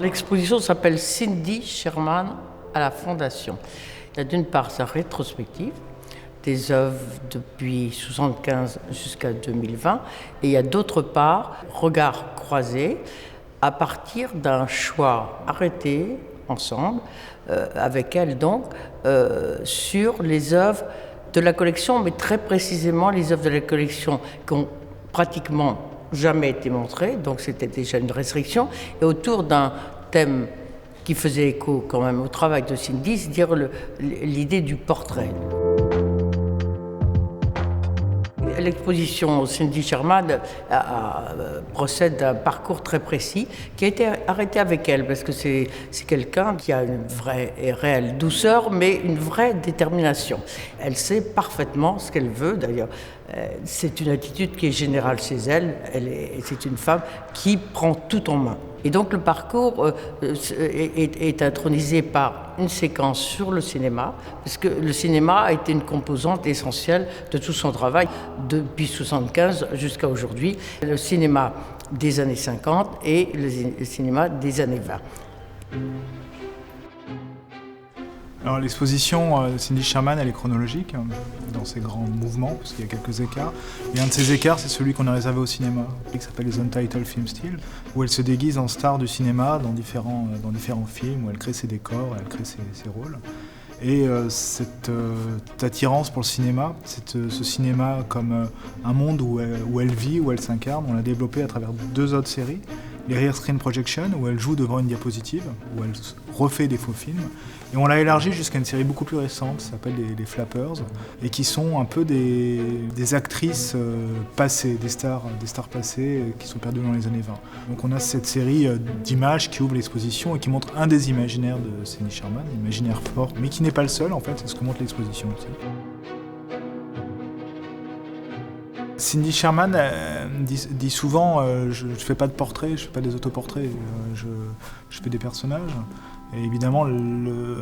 L'exposition s'appelle Cindy Sherman à la Fondation. Il y a d'une part sa rétrospective, des œuvres depuis 1975 jusqu'à 2020, et il y a d'autre part regard croisé à partir d'un choix arrêté ensemble, avec elle donc, sur les œuvres de la collection, mais très précisément les œuvres de la collection qui ont pratiquement jamais été montrées, donc c'était déjà une restriction, et autour d'un thème qui faisait écho quand même au travail de Cindy, c'est-à-dire l'idée du portrait. L'exposition Cindy Sherman procède d'un parcours très précis qui a été arrêté avec elle, parce que c'est quelqu'un qui a une vraie et réelle douceur, mais une vraie détermination. Elle sait parfaitement ce qu'elle veut, d'ailleurs. C'est une attitude qui est générale chez elle. C'est une femme qui prend tout en main. Et donc le parcours est intronisé par une séquence sur le cinéma, parce que le cinéma a été une composante essentielle de tout son travail, depuis 1975 jusqu'à aujourd'hui. Le cinéma des années 50 et le cinéma des années 20. Alors l'exposition Cindy Sherman, elle est chronologique dans ses grands mouvements, parce qu'il y a quelques écarts. Et un de ces écarts, c'est celui qu'on a réservé au cinéma, qui s'appelle les Untitled Film Stills, où elle se déguise en star du cinéma dans différents films, où elle crée ses décors, elle crée ses rôles. Et cette attirance pour le cinéma, ce cinéma comme un monde où elle vit, où elle s'incarne, on l'a développé à travers 2 autres séries. Les Rear Screen Projection, où elle joue devant une diapositive, où elle refait des faux films. Et on l'a élargi jusqu'à une série beaucoup plus récente, qui s'appelle les Flappers, et qui sont un peu des actrices passées, des stars passées qui sont perdues dans les années 20. Donc on a cette série d'images qui ouvre l'exposition et qui montre un des imaginaires de Cindy Sherman, un imaginaire fort, mais qui n'est pas le seul en fait, c'est ce que montre l'exposition aussi. Cindy Sherman dit souvent je ne fais pas de portraits, je ne fais pas des autoportraits, je fais des personnages. Et évidemment,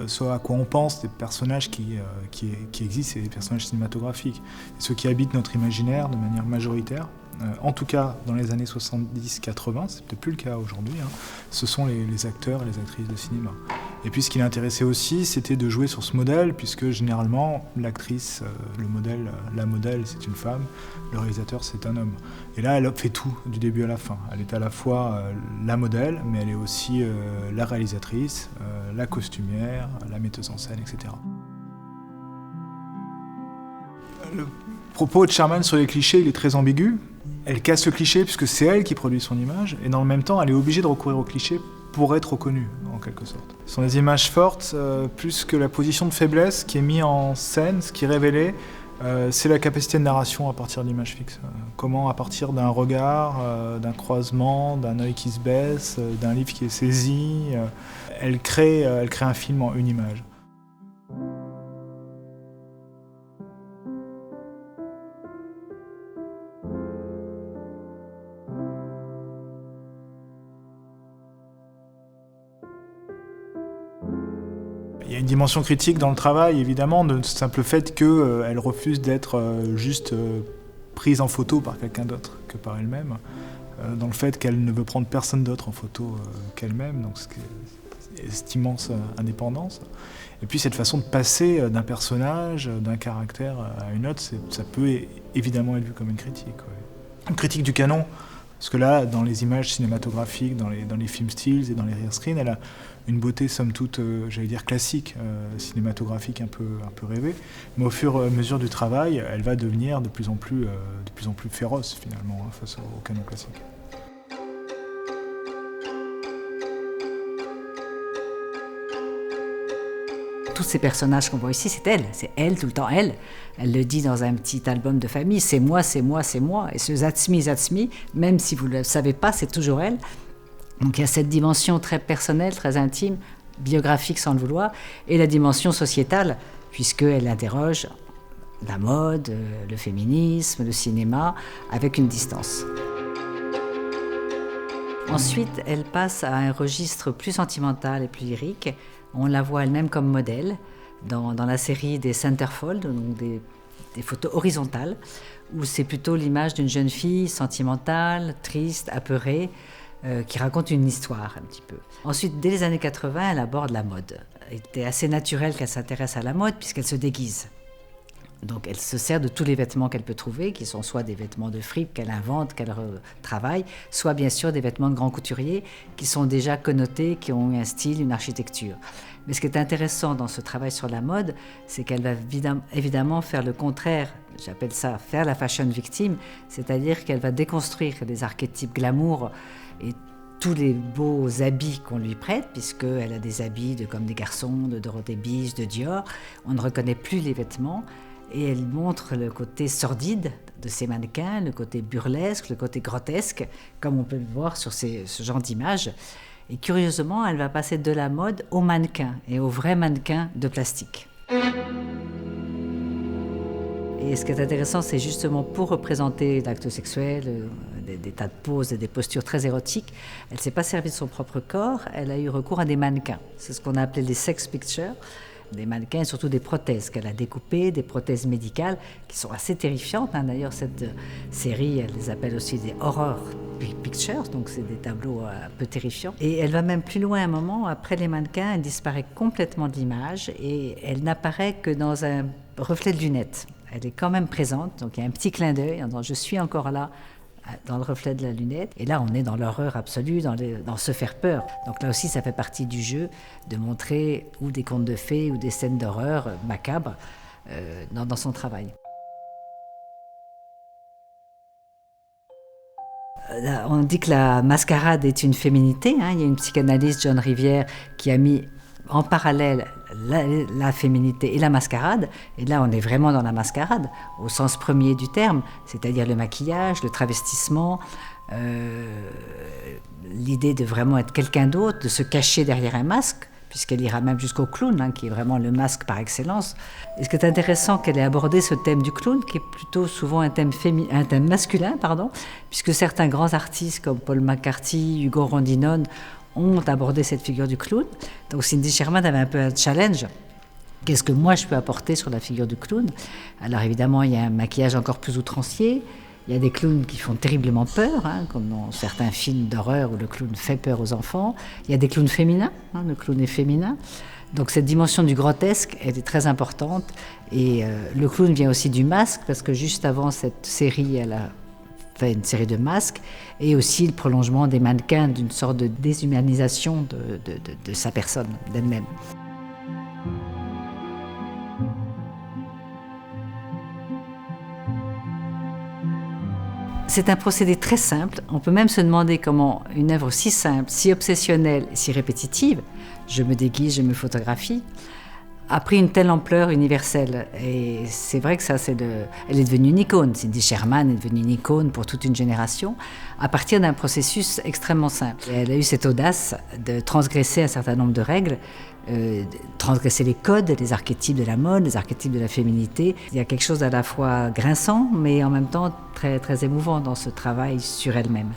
ce à quoi on pense, des personnages qui existent, c'est des personnages cinématographiques. Et ceux qui habitent notre imaginaire de manière majoritaire, en tout cas dans les années 70-80, c'est peut-être plus le cas aujourd'hui, ce sont les acteurs et les actrices de cinéma. Et puis ce qui l'intéressait aussi, c'était de jouer sur ce modèle, puisque généralement, l'actrice, le modèle, la modèle, c'est une femme, le réalisateur, c'est un homme. Et là, elle fait tout, du début à la fin. Elle est à la fois la modèle, mais elle est aussi la réalisatrice, la costumière, la metteuse en scène, etc. Le propos de Sherman sur les clichés, il est très ambigu. Elle casse le cliché puisque c'est elle qui produit son image, et dans le même temps, elle est obligée de recourir au cliché pour être reconnue, en quelque sorte. Ce sont des images fortes, plus que la position de faiblesse qui est mise en scène, ce qui est révélé, c'est la capacité de narration à partir d'images fixes. Comment, à partir d'un regard, d'un croisement, d'un œil qui se baisse, d'un livre qui est saisi, elle crée un film en une image. Il y a une dimension critique dans le travail, évidemment, de ce simple fait qu'elle refuse d'être juste prise en photo par quelqu'un d'autre que par elle-même, dans le fait qu'elle ne veut prendre personne d'autre en photo qu'elle-même, donc cette immense indépendance. Et puis cette façon de passer d'un personnage, d'un caractère à une autre, ça peut évidemment être vu comme une critique. Ouais. Une critique du canon. Parce que là, dans les images cinématographiques, dans les film stills et dans les rear screens, elle a une beauté somme toute, j'allais dire classique, cinématographique un peu rêvée. Mais au fur et à mesure du travail, elle va devenir de plus en plus féroce finalement face au canon classique. Tous ces personnages qu'on voit ici, c'est elle tout le temps, elle. Elle le dit dans un petit album de famille, c'est moi, c'est moi, c'est moi. Et ce Zatsmi, même si vous ne le savez pas, c'est toujours elle. Donc il y a cette dimension très personnelle, très intime, biographique sans le vouloir, et la dimension sociétale, puisqu'elle interroge la mode, le féminisme, le cinéma, avec une distance. Ensuite, elle passe à un registre plus sentimental et plus lyrique. On la voit elle-même comme modèle dans la série des centerfold, donc des photos horizontales, où c'est plutôt l'image d'une jeune fille sentimentale, triste, apeurée, qui raconte une histoire un petit peu. Ensuite, dès les années 80, elle aborde la mode. Il était assez naturel qu'elle s'intéresse à la mode puisqu'elle se déguise. Donc elle se sert de tous les vêtements qu'elle peut trouver, qui sont soit des vêtements de fripe qu'elle invente, qu'elle retravaille, soit bien sûr des vêtements de grands couturiers qui sont déjà connotés, qui ont un style, une architecture. Mais ce qui est intéressant dans ce travail sur la mode, c'est qu'elle va évidemment faire le contraire, j'appelle ça faire la fashion victime, c'est-à-dire qu'elle va déconstruire les archétypes glamour et tous les beaux habits qu'on lui prête, puisqu'elle a des habits comme des garçons, de Dorothée Biche, de Dior. On ne reconnaît plus les vêtements et elle montre le côté sordide de ces mannequins, le côté burlesque, le côté grotesque, comme on peut le voir sur ce genre d'images. Et curieusement, elle va passer de la mode aux mannequins et aux vrais mannequins de plastique. Et ce qui est intéressant, c'est justement pour représenter l'acte sexuel, des tas de poses et des postures très érotiques, elle ne s'est pas servie de son propre corps, elle a eu recours à des mannequins. C'est ce qu'on a appelé les sex pictures, des mannequins et surtout des prothèses qu'elle a découpées, des prothèses médicales qui sont assez terrifiantes. D'ailleurs, cette série, elle les appelle aussi des horror pictures, donc c'est des tableaux un peu terrifiants. Et elle va même plus loin un moment, après les mannequins, elle disparaît complètement de l'image et elle n'apparaît que dans un reflet de lunettes. Elle est quand même présente, donc il y a un petit clin d'œil, en je suis encore là, dans le reflet de la lunette. Et là, on est dans l'horreur absolue, dans se faire peur. Donc là aussi, ça fait partie du jeu de montrer ou des contes de fées ou des scènes d'horreur macabres dans son travail. On dit que la mascarade est une féminité. Il y a une psychanalyste, John Rivière, qui a mis en parallèle la féminité et la mascarade. Et là, on est vraiment dans la mascarade, au sens premier du terme, c'est-à-dire le maquillage, le travestissement, l'idée de vraiment être quelqu'un d'autre, de se cacher derrière un masque, puisqu'elle ira même jusqu'au clown, qui est vraiment le masque par excellence. Et ce qui est intéressant, qu'elle ait abordé ce thème du clown, qui est plutôt souvent un thème masculin, puisque certains grands artistes comme Paul McCarthy, Hugo Rondinone, ont abordé cette figure du clown. Donc Cindy Sherman avait un peu un challenge. Qu'est-ce que moi je peux apporter sur la figure du clown ? Alors évidemment, il y a un maquillage encore plus outrancier. Il y a des clowns qui font terriblement peur, comme dans certains films d'horreur où le clown fait peur aux enfants. Il y a des clowns féminins, le clown est féminin. Donc cette dimension du grotesque, elle est très importante. Et le clown vient aussi du masque, parce que juste avant cette série, elle a fait une série de masques, et aussi le prolongement des mannequins, d'une sorte de déshumanisation de sa personne, d'elle-même. C'est un procédé très simple. On peut même se demander comment une œuvre si simple, si obsessionnelle, si répétitive, je me déguise, je me photographie, a pris une telle ampleur universelle. Et c'est vrai que elle est devenue une icône. Cindy Sherman est devenue une icône pour toute une génération, à partir d'un processus extrêmement simple. Et elle a eu cette audace de transgresser un certain nombre de règles, transgresser les codes, les archétypes de la mode, les archétypes de la féminité. Il y a quelque chose à la fois grinçant, mais en même temps très, très émouvant dans ce travail sur elle-même.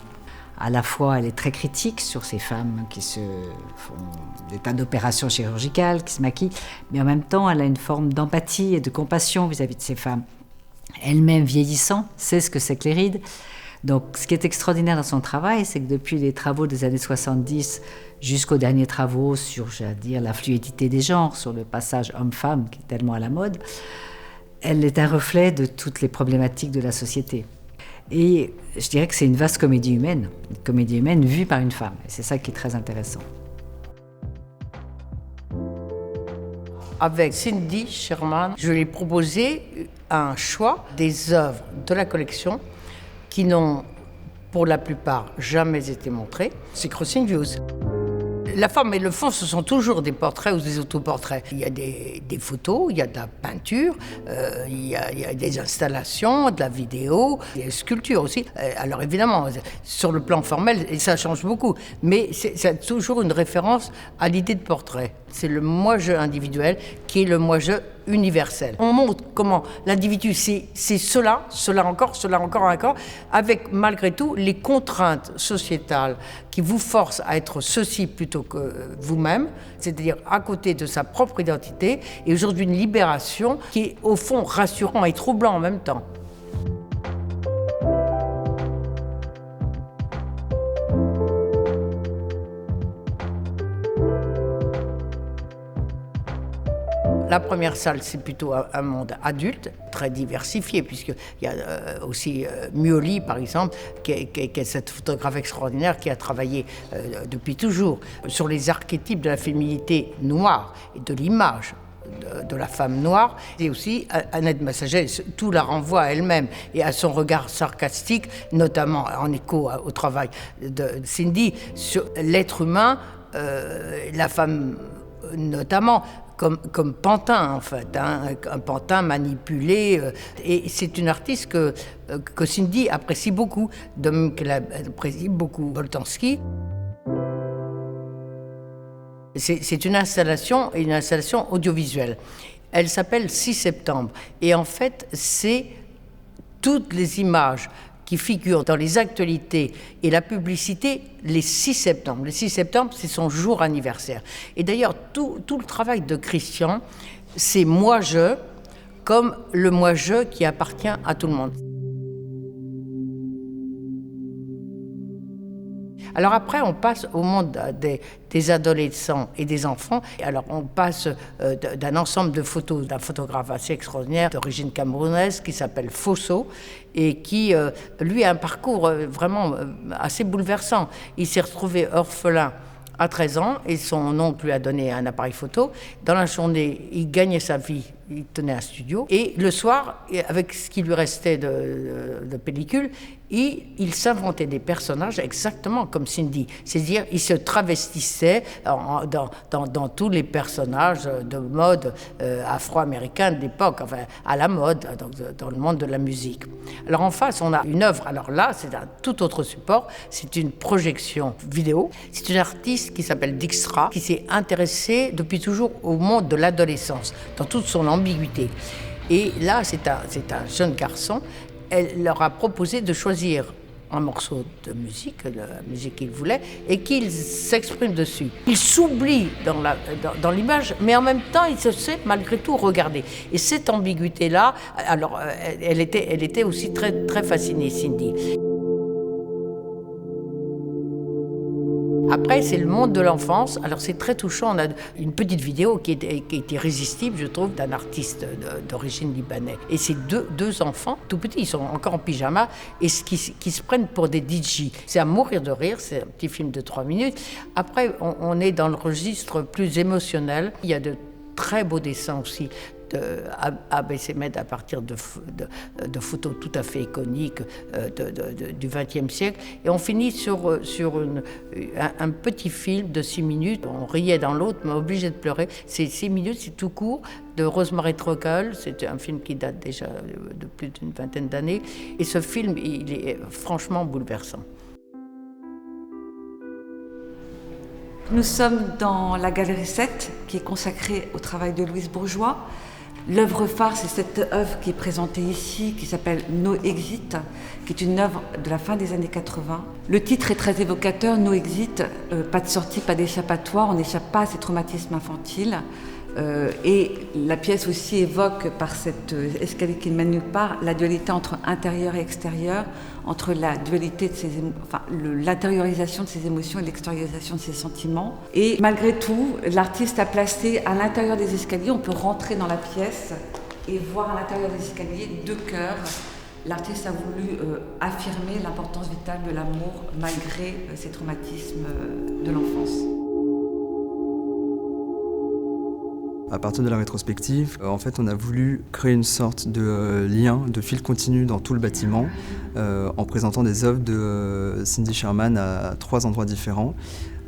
À la fois, elle est très critique sur ces femmes qui se font des tas d'opérations chirurgicales, qui se maquillent, mais en même temps, elle a une forme d'empathie et de compassion vis-à-vis de ces femmes. Elle-même vieillissant, sait ce que c'est que les rides. Donc, ce qui est extraordinaire dans son travail, c'est que depuis les travaux des années 70 jusqu'aux derniers travaux sur, la fluidité des genres, sur le passage homme-femme qui est tellement à la mode, elle est un reflet de toutes les problématiques de la société. Et je dirais que c'est une vaste comédie humaine vue par une femme. Et c'est ça qui est très intéressant. Avec Cindy Sherman, je lui ai proposé un choix des œuvres de la collection qui n'ont, pour la plupart, jamais été montrées. C'est Crossing Views. La forme et le fond, ce sont toujours des portraits ou des autoportraits. Il y a des photos, il y a de la peinture, il y a des installations, de la vidéo, des sculptures aussi. Alors évidemment, sur le plan formel, et ça change beaucoup, mais c'est toujours une référence à l'idée de portrait. C'est le moi-je individuel qui est le moi-je universel. On montre comment l'individu, c'est cela encore, avec malgré tout les contraintes sociétales qui vous forcent à être ceci plutôt que vous-même, c'est-à-dire à côté de sa propre identité, et aujourd'hui une libération qui est au fond rassurant et troublant en même temps. la première salle, c'est plutôt un monde adulte, très diversifié, puisqu'il y a aussi Mioli, par exemple, qui est cette photographe extraordinaire qui a travaillé depuis toujours sur les archétypes de la féminité noire et de l'image de la femme noire. Et aussi Annette Massaget, tout la renvoie à elle-même et à son regard sarcastique, notamment en écho au travail de Cindy sur l'être humain, la femme notamment comme pantin en fait, un pantin manipulé. Et c'est une artiste que Cindy apprécie beaucoup, de même qu'elle apprécie beaucoup Boltanski. C'est une installation audiovisuelle. Elle s'appelle 6 septembre. Et en fait, c'est toutes les images qui figurent dans les actualités et la publicité les 6 septembre. Le 6 septembre, c'est son jour anniversaire. Et d'ailleurs, tout le travail de Christian, c'est moi-je, comme le moi-je qui appartient à tout le monde. Alors après, on passe au monde des adolescents et des enfants. Alors on passe d'un ensemble de photos d'un photographe assez extraordinaire d'origine camerounaise qui s'appelle Fosso et qui, lui, a un parcours vraiment assez bouleversant. Il s'est retrouvé orphelin à 13 ans et son oncle lui a donné un appareil photo. Dans la journée, il gagnait sa vie, il tenait un studio. Et le soir, avec ce qui lui restait de pellicule, il s'inventait des personnages exactement comme Cindy. C'est-à-dire, il se travestissait dans tous les personnages de mode afro-américain de l'époque, enfin à la mode, dans le monde de la musique. Alors en face, on a une œuvre. Alors là, c'est un tout autre support. C'est une projection vidéo. C'est une artiste qui s'appelle Dijkstra, qui s'est intéressée depuis toujours au monde de l'adolescence, dans toute son ambiguïté. Et là, c'est un jeune garçon. Elle leur a proposé de choisir un morceau de musique, la musique qu'ils voulaient, et qu'ils s'expriment dessus. Ils s'oublient dans l'image, mais en même temps, ils se sait malgré tout regarder. Et cette ambiguïté-là, alors, elle était aussi très, très fascinée, Cindy. Après, c'est le monde de l'enfance. Alors, c'est très touchant. On a une petite vidéo qui est irrésistible, je trouve, d'un artiste d'origine libanaise. Et c'est deux enfants, tout petits, ils sont encore en pyjama, et qui se prennent pour des DJ. C'est à mourir de rire, c'est un petit film de 3 minutes. Après, on est dans le registre plus émotionnel. Il y a de très beaux dessins aussi ABC Med à partir de photos tout à fait iconiques du XXe siècle. Et on finit sur un petit film de 6 minutes. On riait dans l'autre, mais obligé de pleurer. C'est 6 minutes, c'est tout court, de Rosemary Truckle. C'est un film qui date déjà de plus d'une vingtaine d'années. Et ce film, il est franchement bouleversant. Nous sommes dans la Galerie 7, qui est consacrée au travail de Louise Bourgeois. L'œuvre phare, c'est cette œuvre qui est présentée ici, qui s'appelle No Exit, qui est une œuvre de la fin des années 80. Le titre est très évocateur, No Exit, pas de sortie, pas d'échappatoire, on n'échappe pas à ces traumatismes infantiles. Et la pièce aussi évoque, par cet escalier qui ne mène nulle part, la dualité entre intérieur et extérieur, entre la dualité de l'intériorisation de ses émotions et l'extériorisation de ses sentiments. Et malgré tout, l'artiste a placé à l'intérieur des escaliers, on peut rentrer dans la pièce et voir à l'intérieur des escaliers 2 cœurs. L'artiste a voulu affirmer l'importance vitale de l'amour malgré ces traumatismes de l'enfance. À partir de la rétrospective, en fait, on a voulu créer une sorte de lien, de fil continu dans tout le bâtiment, en présentant des œuvres de Cindy Sherman à 3 endroits différents.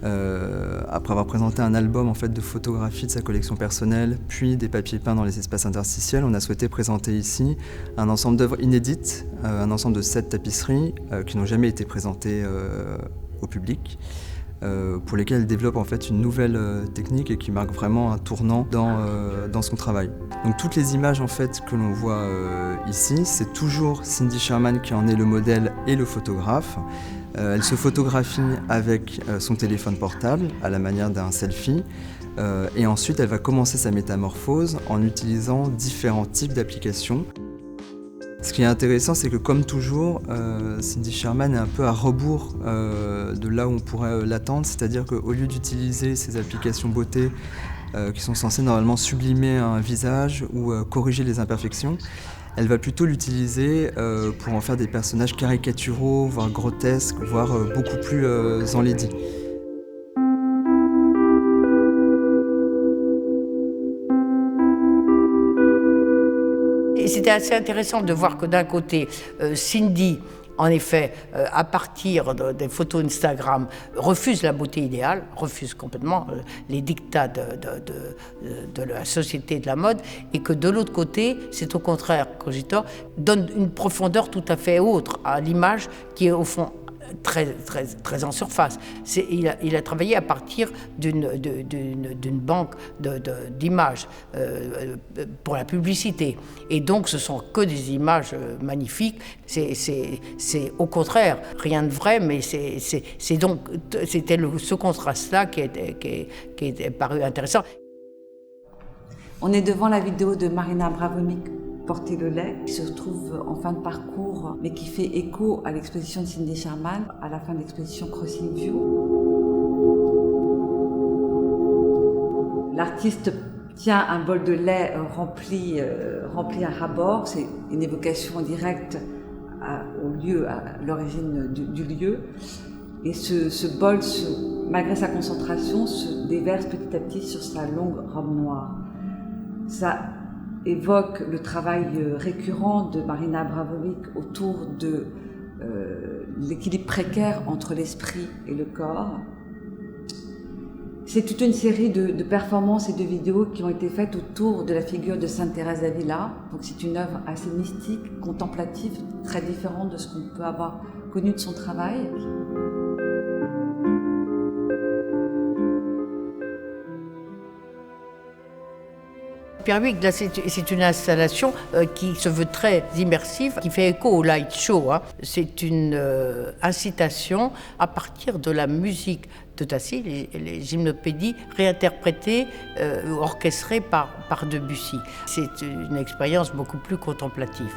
Après avoir présenté un album en fait, de photographies de sa collection personnelle, puis des papiers peints dans les espaces interstitiels, on a souhaité présenter ici un ensemble d'œuvres inédites, un ensemble de 7 tapisseries qui n'ont jamais été présentées au public. Pour lesquels elle développe en fait une nouvelle technique et qui marque vraiment un tournant dans son travail. Donc toutes les images en fait que l'on voit ici, c'est toujours Cindy Sherman qui en est le modèle et le photographe. Elle se photographie avec son téléphone portable à la manière d'un selfie et ensuite elle va commencer sa métamorphose en utilisant différents types d'applications. Ce qui est intéressant, c'est que comme toujours, Cindy Sherman est un peu à rebours de là où on pourrait l'attendre, c'est-à-dire qu'au lieu d'utiliser ces applications beauté qui sont censées normalement sublimer un visage ou corriger les imperfections, elle va plutôt l'utiliser pour en faire des personnages caricaturaux, voire grotesques, voire beaucoup plus enlaidis. Et c'était assez intéressant de voir que d'un côté, Cindy, en effet, à partir des photos Instagram, refuse la beauté idéale, refuse complètement les dictats de la société de la mode, et que de l'autre côté, c'est au contraire, Cogitor donne une profondeur tout à fait autre à l'image qui est au fond très en surface. Il a travaillé à partir d'une banque d'images pour la publicité. Et donc, ce sont que des images magnifiques. C'est au contraire rien de vrai, mais c'était ce contraste-là qui était paru intéressant. On est devant la vidéo de Marina Abramovic, Porter le lait, qui se trouve en fin de parcours, mais qui fait écho à l'exposition de Cindy Sherman, à la fin de l'exposition Crossing View. L'artiste tient un bol de lait rempli à ras-bord. C'est une évocation directe au lieu, à l'origine du lieu. Et ce bol, malgré sa concentration, se déverse petit à petit sur sa longue robe noire. Ça évoque le travail récurrent de Marina Abramovic autour de l'équilibre précaire entre l'esprit et le corps. C'est toute une série de performances et de vidéos qui ont été faites autour de la figure de Sainte Thérèse d'Avila. Donc c'est une œuvre assez mystique, contemplative, très différente de ce qu'on peut avoir connu de son travail. Pierre Huyghe, là, c'est une installation qui se veut très immersive, qui fait écho au light show. C'est une incitation à partir de la musique de Tassy, les gymnopédies réinterprétées, orchestrées par Debussy. C'est une expérience beaucoup plus contemplative.